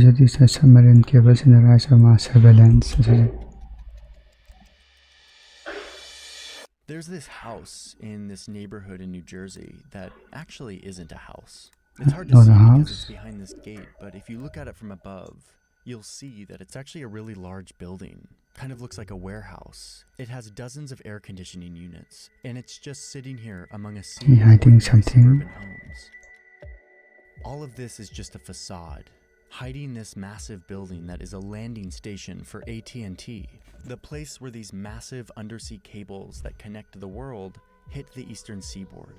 So these are submarine cables in the rise of mass surveillance. There's this house in this neighborhood in New Jersey that actually isn't a house. It's hard to Not see a because house. it's behind this gate, but if you look at it from above, you'll see that it's actually a really large building. Kind of looks like a warehouse. It has dozens of air conditioning units, and it's just sitting here among a sea of Hiding ordinary something. suburban homes. All of this is just a facade, hiding this massive building that is a landing station for AT&T, the place where these massive undersea cables that connect the world hit the eastern seaboard.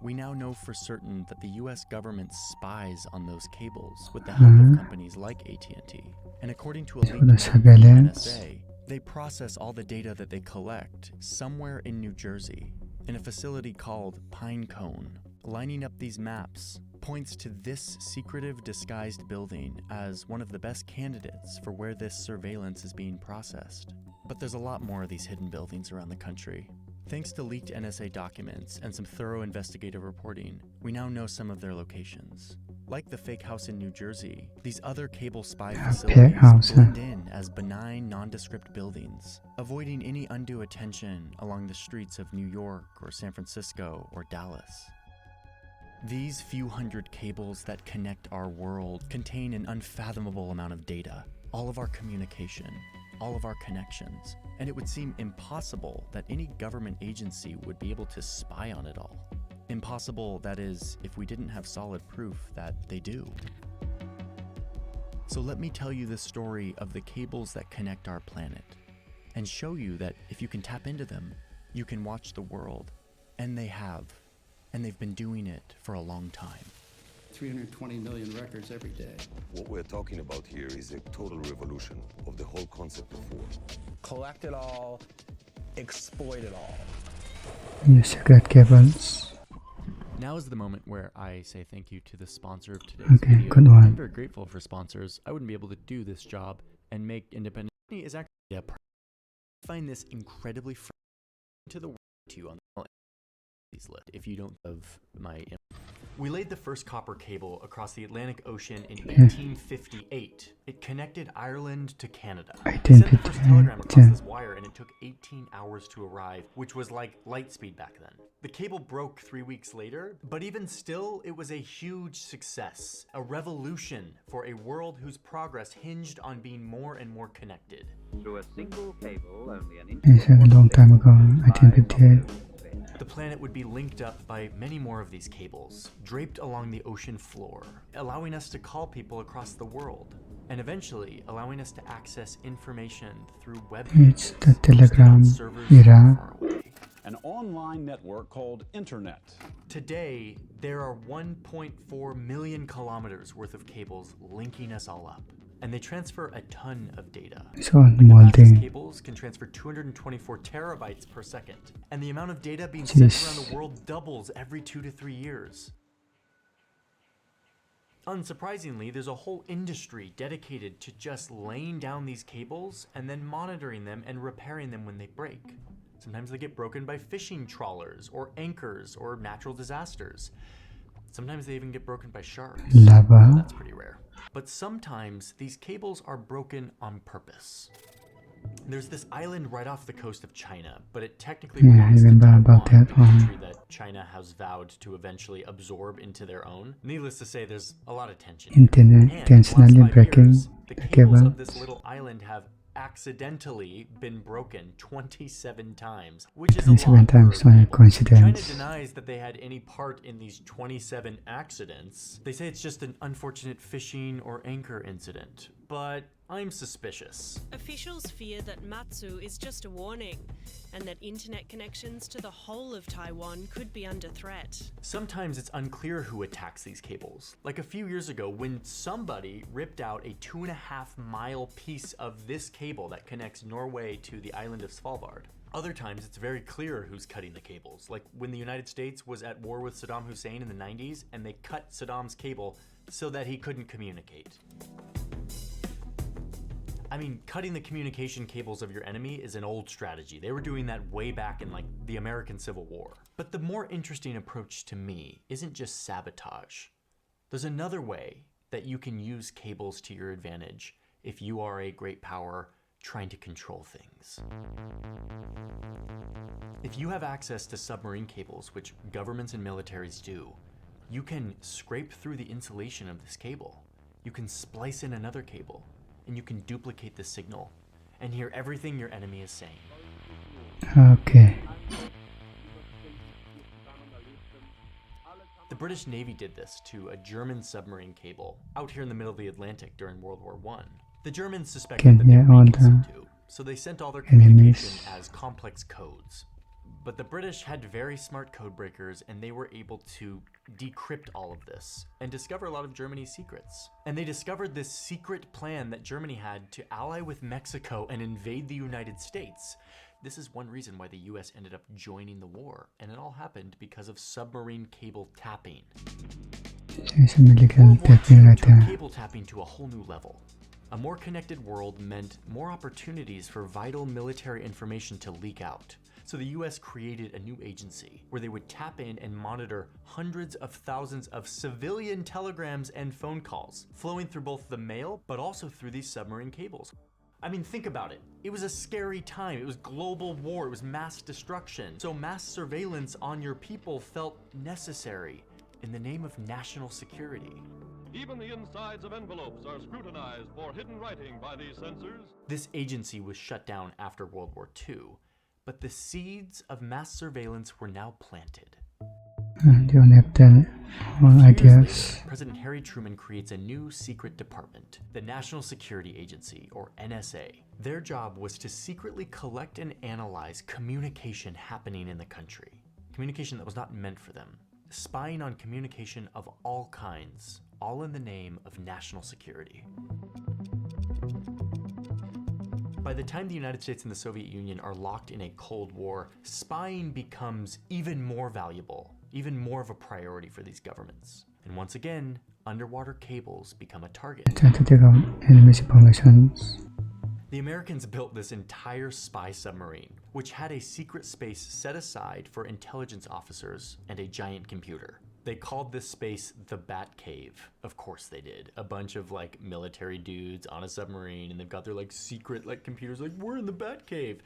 We now know for certain that the US government spies on those cables with the help of companies like AT&T. And according to a leaked memo from the NSA, they process all the data that they collect somewhere in New Jersey, in a facility called Pinecone. Lining up these maps points to this secretive disguised building as one of the best candidates for where this surveillance is being processed. But there's a lot more of these hidden buildings around the country. Thanks to leaked NSA documents and some thorough investigative reporting, we now know some of their locations. Like the fake house in New Jersey, these other cable spy facilities blend in as benign, nondescript buildings, avoiding any undue attention along the streets of New York or San Francisco or Dallas. These few hundred cables that connect our world contain an unfathomable amount of data, all of our communication, all of our connections, and it would seem impossible that any government agency would be able to spy on it all. Impossible, that is, if we didn't have solid proof that they do. So let me tell you the story of the cables that connect our planet, and show you that if you can tap into them, you can watch the world, and they have. And they've been doing it for a long time. 320 million records every day. What we're talking about here is a total revolution of the whole concept of war. Collect it all, exploit it all. New secret cables. Now is the moment where I say thank you to the sponsor of today's video. Good one. I'm very grateful for sponsors. I wouldn't be able to do this job and make independent is actually a I find this incredibly to the to you on these list if you don't have my. We laid the first copper cable across the Atlantic Ocean in 1858. It connected Ireland to Canada. We sent the first telegram across this wire and it took 18 hours to arrive, which was like light speed back then. The cable broke 3 weeks later, but even still, it was a huge success, a revolution for a world whose progress hinged on being more and more connected. Through a single cable, only an It's a long time ago, 1858. The planet would be linked up by many more of these cables, draped along the ocean floor, allowing us to call people across the world, and eventually allowing us to access information through web It's the telegram era. An online network called Internet. Today, there are 1.4 million kilometers worth of cables linking us all up. And they transfer a ton of data. So the fastest cables can transfer 224 terabytes per second, and the amount of data being sent around the world doubles every 2 to 3 years. Unsurprisingly, there's a whole industry dedicated to just laying down these cables and then monitoring them and repairing them when they break. Sometimes they get broken by fishing trawlers or anchors or natural disasters. Sometimes they even get broken by sharks. Lava. That's pretty rare. But sometimes these cables are broken on purpose. There's this island right off the coast of China, but it technically belongs to Taiwan, a country that China has vowed to eventually absorb into their own. Needless to say, there's a lot of tension. Intentionally breaking the cables of this little island have accidentally been broken 27 times, which is a lot. 27 times, not a coincidence. China denies that they had any part in these 27 accidents. They say it's just an unfortunate fishing or anchor incident, but I'm suspicious. Officials fear that Matsu is just a warning, and that internet connections to the whole of Taiwan could be under threat. Sometimes it's unclear who attacks these cables. Like a few years ago when somebody ripped out a 2.5-mile piece of this cable that connects Norway to the island of Svalbard. Other times it's very clear who's cutting the cables, like when the United States was at war with Saddam Hussein in the 90s and they cut Saddam's cable so that he couldn't communicate. I mean, cutting the communication cables of your enemy is an old strategy. They were doing that way back in, like, the American Civil War. But the more interesting approach to me isn't just sabotage. There's another way that you can use cables to your advantage if you are a great power trying to control things. If you have access to submarine cables, which governments and militaries do, you can scrape through the insulation of this cable. You can splice in another cable, and you can duplicate the signal and hear everything your enemy is saying. Okay. The British Navy did this to a German submarine cable out here in the middle of the Atlantic during World War I. The Germans suspected that they were being listened to, so they sent all their communication as complex codes. But the British had very smart code breakers, and they were able to decrypt all of this and discover a lot of Germany's secrets. And they discovered this secret plan that Germany had to ally with Mexico and invade the United States. This is one reason why the US ended up joining the war, and it all happened because of submarine cable tapping. World War II took cable tapping to a whole new level. A more connected world meant more opportunities for vital military information to leak out. So the US created a new agency where they would tap in and monitor hundreds of thousands of civilian telegrams and phone calls flowing through both the mail but also through these submarine cables. I mean, think about it. It was a scary time. It was global war. It was mass destruction. So mass surveillance on your people felt necessary in the name of national security. Even the insides of envelopes are scrutinized for hidden writing by these censors. This agency was shut down after World War II, but the seeds of mass surveillance were now planted. You don't have the ideas. Later, President Harry Truman creates a new secret department, the National Security Agency, or NSA. Their job was to secretly collect and analyze communication happening in the country. Communication that was not meant for them. Spying on communication of all kinds, all in the name of national security. By the time the United States and the Soviet Union are locked in a Cold War, spying becomes even more valuable, even more of a priority for these governments. And once again, underwater cables become a target. Try to take out enemy informations. The Americans built this entire spy submarine, which had a secret space set aside for intelligence officers and a giant computer. They called this space the Bat Cave. Of course they did. A bunch of like military dudes on a submarine, and they've got their like secret like computers like, we're in the Bat Cave.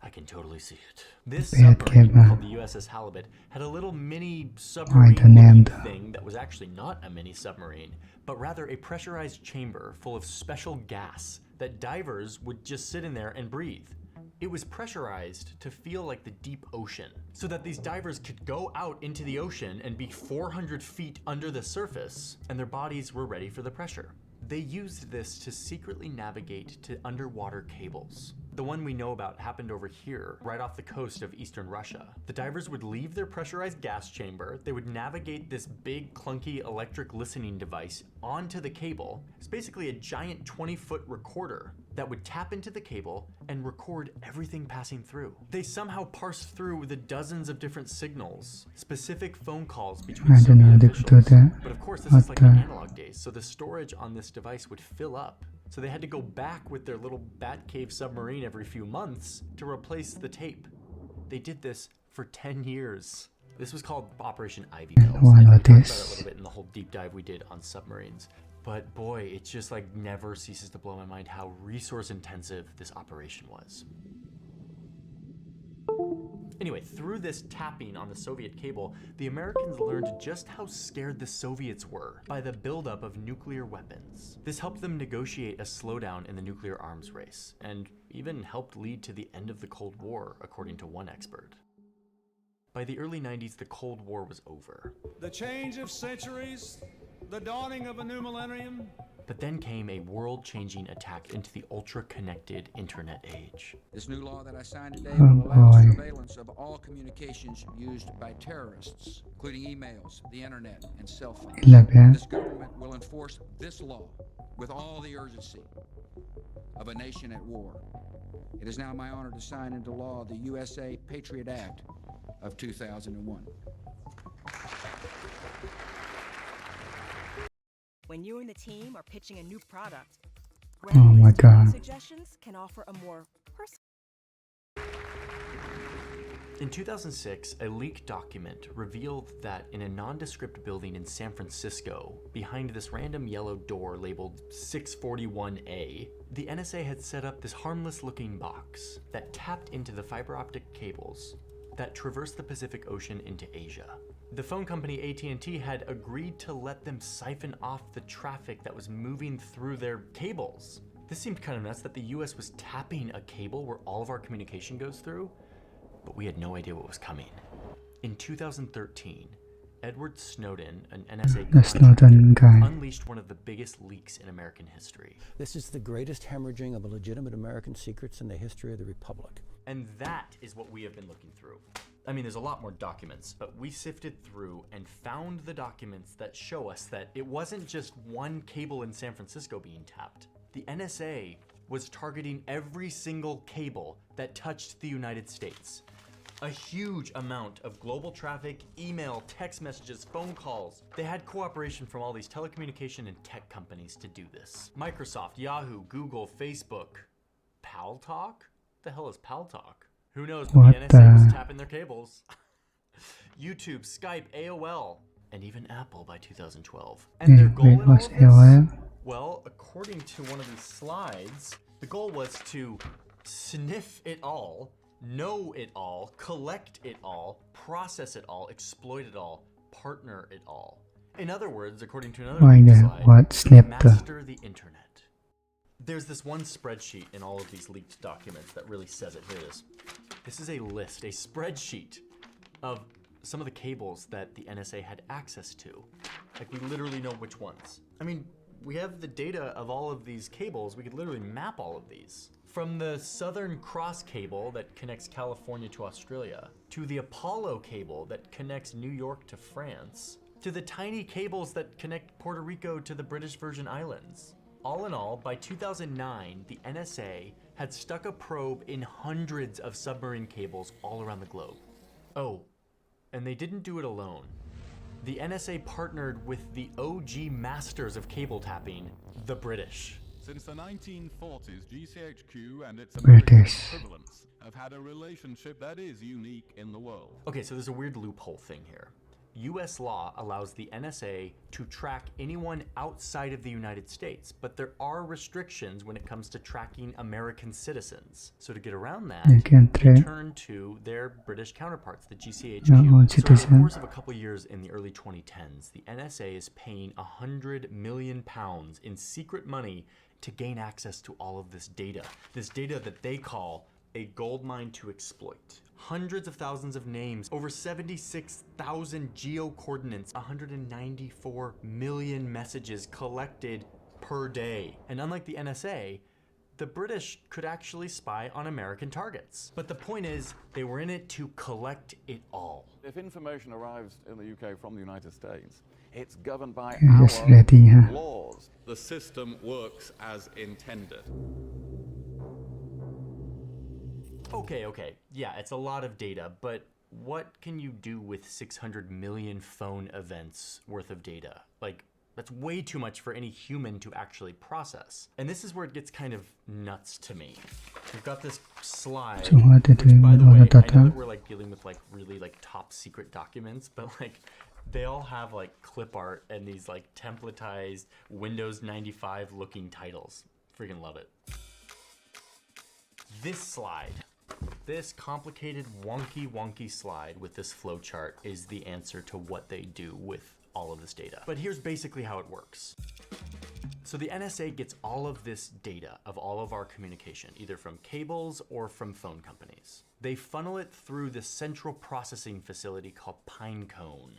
I can totally see it. This submarine called the USS Halibut had a little mini submarine thing that was actually not a mini submarine, but rather a pressurized chamber full of special gas that divers would just sit in there and breathe. It was pressurized to feel like the deep ocean, so that these divers could go out into the ocean and be 400 feet under the surface, and their bodies were ready for the pressure. They used this to secretly navigate to underwater cables. The one we know about happened over here, right off the coast of eastern Russia. The divers would leave their pressurized gas chamber, they would navigate this big clunky electric listening device onto the cable. It's basically a giant 20-foot recorder that would tap into the cable and record everything passing through. They somehow parsed through the dozens of different signals, specific phone calls between Soviet officials. But of course, this is like the analog days, so the storage on this device would fill up. So they had to go back with their little Batcave submarine every few months to replace the tape. They did this for 10 years. This was called Operation Ivy Bells. And we talked about it a little bit in the whole deep dive we did on submarines. But boy, it just like never ceases to blow my mind how resource intensive this operation was. Anyway, through this tapping on the Soviet cable, the Americans learned just how scared the Soviets were by the buildup of nuclear weapons. This helped them negotiate a slowdown in the nuclear arms race, and even helped lead to the end of the Cold War, according to one expert. By the early 90s, the Cold War was over. The change of centuries, the dawning of a new millennium. But then came a world-changing attack into the ultra-connected internet age. This new law that I signed today will allow surveillance of all communications used by terrorists, including emails, the internet, and cell phones. This government will enforce this law with all the urgency of a nation at war. It is now my honor to sign into law the USA Patriot Act of 2001. When you and the team are pitching a new product, oh my god. Suggestions can offer a more personal. In 2006, a leaked document revealed that in a nondescript building in San Francisco, behind this random yellow door labeled 641A, the NSA had set up this harmless-looking box that tapped into the fiber optic cables that traversed the Pacific Ocean into Asia. The phone company AT&T had agreed to let them siphon off the traffic that was moving through their cables. This seemed kind of nuts that the US was tapping a cable where all of our communication goes through, but we had no idea what was coming. In 2013, Edward Snowden, an NSA The Snowden guy. unleashed one of the biggest leaks in American history. This is the greatest hemorrhaging of legitimate American secrets in the history of the Republic. And that is what we have been looking through. I mean, there's a lot more documents, but we sifted through and found the documents that show us that it wasn't just one cable in San Francisco being tapped. The NSA was targeting every single cable that touched the United States. A huge amount of global traffic, email, text messages, phone calls. They had cooperation from all these telecommunication and tech companies to do this. Microsoft, Yahoo, Google, Facebook. Paltalk? The hell is Paltalk? Who knows, but the NSA was tapping their cables. YouTube, Skype, AOL, and even Apple by 2012. And their goal in all of this? Well, according to one of these slides, the goal was to sniff it all, know it all, collect it all, process it all, exploit it all, partner it all. In other words, according to another slide, master the internet. There's this one spreadsheet in all of these leaked documents that really says it. Here it is. This is a list, a spreadsheet of some of the cables that the NSA had access to. Like, we literally know which ones. I mean, we have the data of all of these cables. We could literally map all of these. From the Southern Cross cable that connects California to Australia, to the Apollo cable that connects New York to France, to the tiny cables that connect Puerto Rico to the British Virgin Islands. All in all, by 2009, the NSA had stuck a probe in hundreds of submarine cables all around the globe. Oh, and they didn't do it alone. The NSA partnered with the OG masters of cable tapping, the British. Since the 1940s, GCHQ and its American equivalents have had a relationship that is unique in the world. Okay, so there's a weird loophole thing here. US law allows the NSA to track anyone outside of the United States, but there are restrictions when it comes to tracking American citizens. So to get around that, they turn to their British counterparts, the GCHQ. So over the course of a couple years in the early 2010s, the NSA is paying £100 million in secret money to gain access to all of this data that they call a goldmine to exploit. Hundreds of thousands of names, over 76,000 geo-coordinates, 194 million messages collected per day. And unlike the NSA, the British could actually spy on American targets. But the point is, they were in it to collect it all. If information arrives in the UK from the United States, it's governed by our laws. The system works as intended. Okay. Yeah, it's a lot of data, but what can you do with 600 million phone events worth of data? Like, that's way too much for any human to actually process. And this is where it gets kind of nuts to me. We've got this slide, which, by the way, I know that we're like dealing with like really like top secret documents, but like they all have like clip art and these like templatized Windows 95 looking titles. Freaking love it. This slide, this complicated wonky slide with this flowchart is the answer to what they do with all of this data. But here's basically how it works. So the NSA gets all of this data of all of our communication, either from cables or from phone companies. They funnel it through the central processing facility called Pinecone.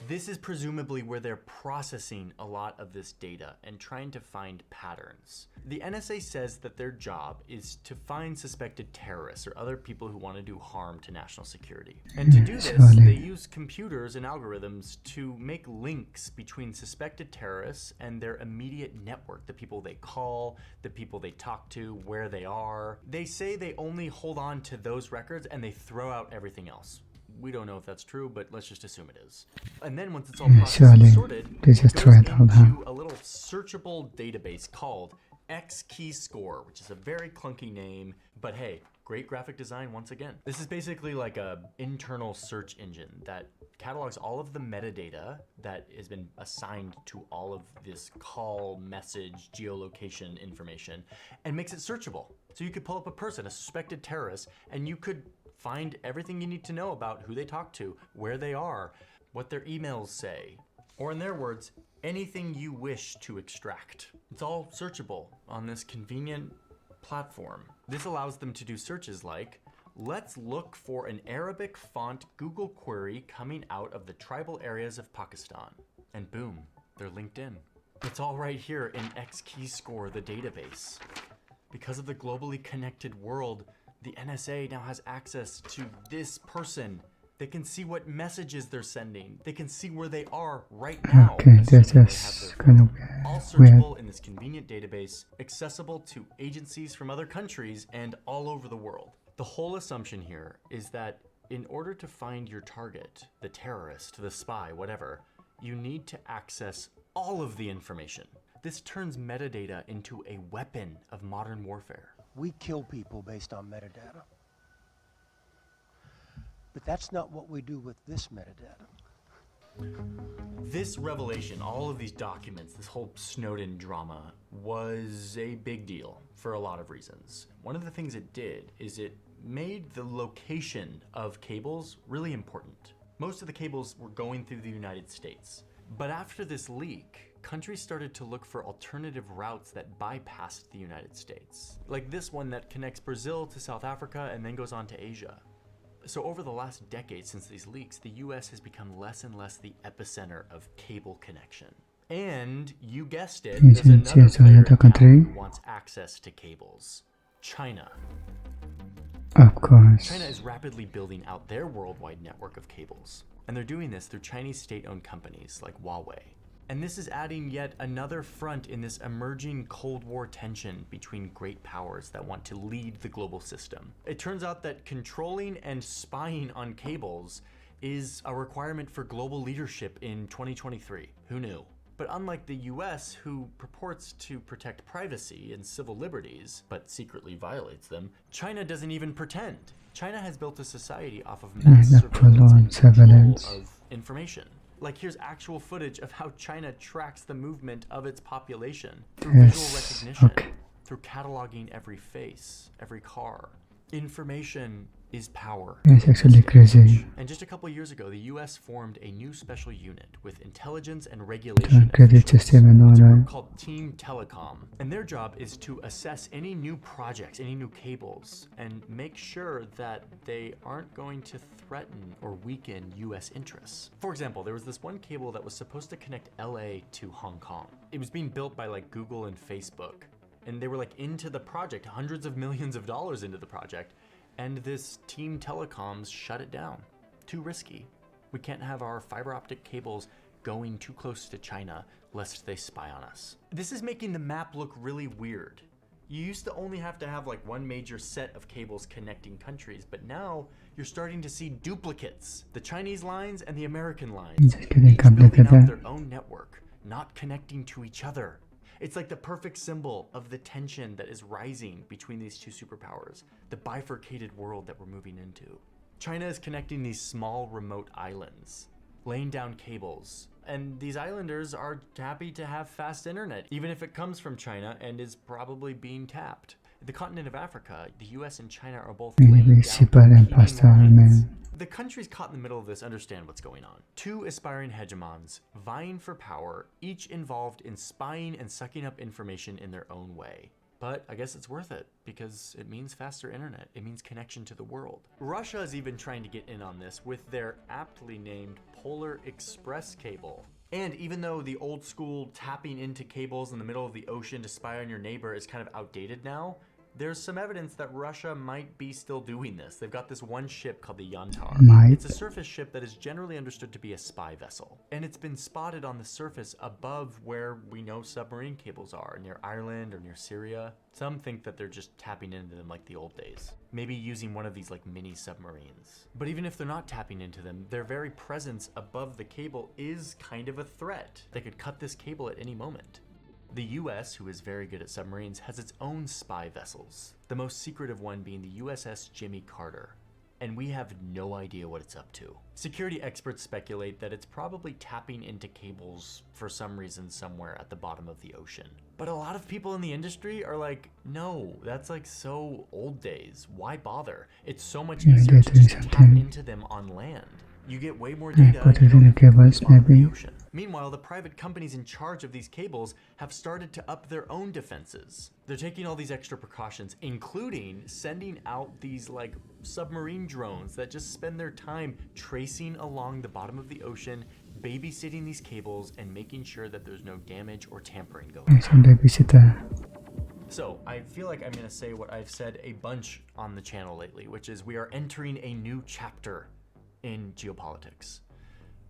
This is presumably where they're processing a lot of this data and trying to find patterns. The NSA says that their job is to find suspected terrorists or other people who want to do harm to national security. And to do this, they use computers and algorithms to make links between suspected terrorists and their immediate network, the people they call, the people they talk to, where they are. They say they only hold on to those records and they throw out everything else. We don't know if that's true, but let's just assume it is. And then once it's all processed and sorted, it goes into a little searchable database called X Key Score, which is a very clunky name, but hey, great graphic design once again. This is basically like a internal search engine that catalogs all of the metadata that has been assigned to all of this call, message, geolocation information and makes it searchable. So you could pull up a person, a suspected terrorist, and you could find everything you need to know about who they talk to, where they are, what their emails say, or in their words, anything you wish to extract. It's all searchable on this convenient platform. This allows them to do searches like, let's look for an Arabic font Google query coming out of the tribal areas of Pakistan. And boom, they're linked in. It's all right here in X Key Score, the database. Because of the globally connected world, the NSA now has access to this person. They can see what messages they're sending. They can see where they are right now. Okay, this is kind of all weird. searchable in this convenient database, accessible to agencies from other countries and all over the world. The whole assumption here is that in order to find your target, the terrorist, the spy, whatever, you need to access all of the information. This turns metadata into a weapon of modern warfare. We kill people based on metadata. But that's not what we do with this metadata. This revelation, all of these documents, this whole Snowden drama was a big deal for a lot of reasons. One of the things it did is it made the location of cables really important. Most of the cables were going through the United States. But after this leak, countries started to look for alternative routes that bypassed the United States. Like this one that connects Brazil to South Africa and then goes on to Asia. So over the last decade since these leaks, the US has become less and less the epicenter of cable connection. And you guessed it, there's another player who wants access to cables. China. Of course. China is rapidly building out their worldwide network of cables. And they're doing this through Chinese state-owned companies like Huawei. And this is adding yet another front in this emerging Cold War tension between great powers that want to lead the global system. It turns out that controlling and spying on cables is a requirement for global leadership in 2023. Who knew? But unlike the US, who purports to protect privacy and civil liberties, but secretly violates them, China doesn't even pretend. China has built a society off of mass surveillance and control of information. Like here's actual footage of how China tracks the movement of its population through visual recognition, through cataloging every face, every car. Information is power. It's actually crazy. And just a couple of years ago, the US formed a new special unit with intelligence and regulation officials. It's a group called Team Telecom. And their job is to assess any new projects, any new cables, and make sure that they aren't going to threaten or weaken US interests. For example, there was this one cable that was supposed to connect LA to Hong Kong. It was being built by like Google and Facebook. And they were like into the project, hundreds of millions of dollars into the project. And this Team Telecoms shut it down. Too risky. We can't have our fiber optic cables going too close to China lest they spy on us. This is making the map look really weird. You used to only have to have like one major set of cables connecting countries, but now you're starting to see duplicates. The Chinese lines and the American lines, each building out their own network, not connecting to each other. It's like the perfect symbol of the tension that is rising between these two superpowers, the bifurcated world that we're moving into. China is connecting these small remote islands, laying down cables, and these islanders are happy to have fast internet, even if it comes from China and is probably being tapped. The continent of Africa, the US and China are both laying down lines. The countries caught in the middle of this understand what's going on. Two aspiring hegemons vying for power, each involved in spying and sucking up information in their own way. But I guess it's worth it because it means faster internet. It means connection to the world. Russia is even trying to get in on this with their aptly named Polar Express cable. And even though the old school tapping into cables in the middle of the ocean to spy on your neighbor is kind of outdated now, there's some evidence that Russia might be still doing this. They've got this one ship called the Yantar. It's a surface ship that is generally understood to be a spy vessel. And it's been spotted on the surface above where we know submarine cables are, near Ireland or near Syria. Some think that they're just tapping into them like the old days. Maybe using one of these like mini submarines. But even if they're not tapping into them, their very presence above the cable is kind of a threat. They could cut this cable at any moment. The US, who is very good at submarines, has its own spy vessels, the most secretive one being the USS Jimmy Carter, and we have no idea what it's up to. Security experts speculate that it's probably tapping into cables for some reason somewhere at the bottom of the ocean. But a lot of people in the industry are like, no, that's like so old days. Why bother? It's so much easier to just tap into them on land. You get way more data in the cables, maybe. Meanwhile, the private companies in charge of these cables have started to up their own defenses. They're taking all these extra precautions, including sending out these like submarine drones that just spend their time tracing along the bottom of the ocean, babysitting these cables and making sure that there's no damage or tampering going on. So I feel like I'm gonna say what I've said a bunch on the channel lately, which is we are entering a new chapter in geopolitics.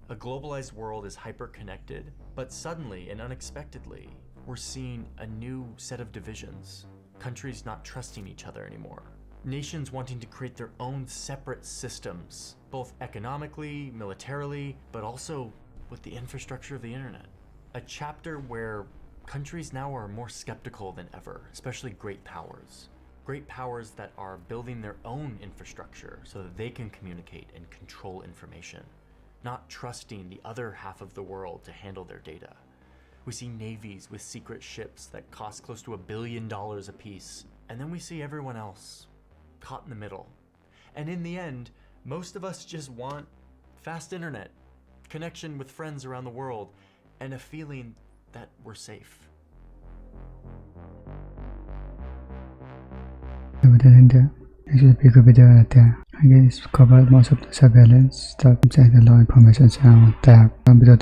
A globalized world is hyper-connected, but suddenly and unexpectedly, we're seeing a new set of divisions. Countries not trusting each other anymore. Nations wanting to create their own separate systems, both economically, militarily, but also with the infrastructure of the internet. A chapter where countries now are more skeptical than ever, especially great powers. Great powers that are building their own infrastructure so that they can communicate and control information, not trusting the other half of the world to handle their data. We see navies with secret ships that cost close to $1 billion a piece, and then we see everyone else caught in the middle. And in the end, most of us just want fast internet, connection with friends around the world, and a feeling that we're safe. Actually, pick a video right there. Again, it's covered most of the surveillance stuff inside the law information sound tab. Video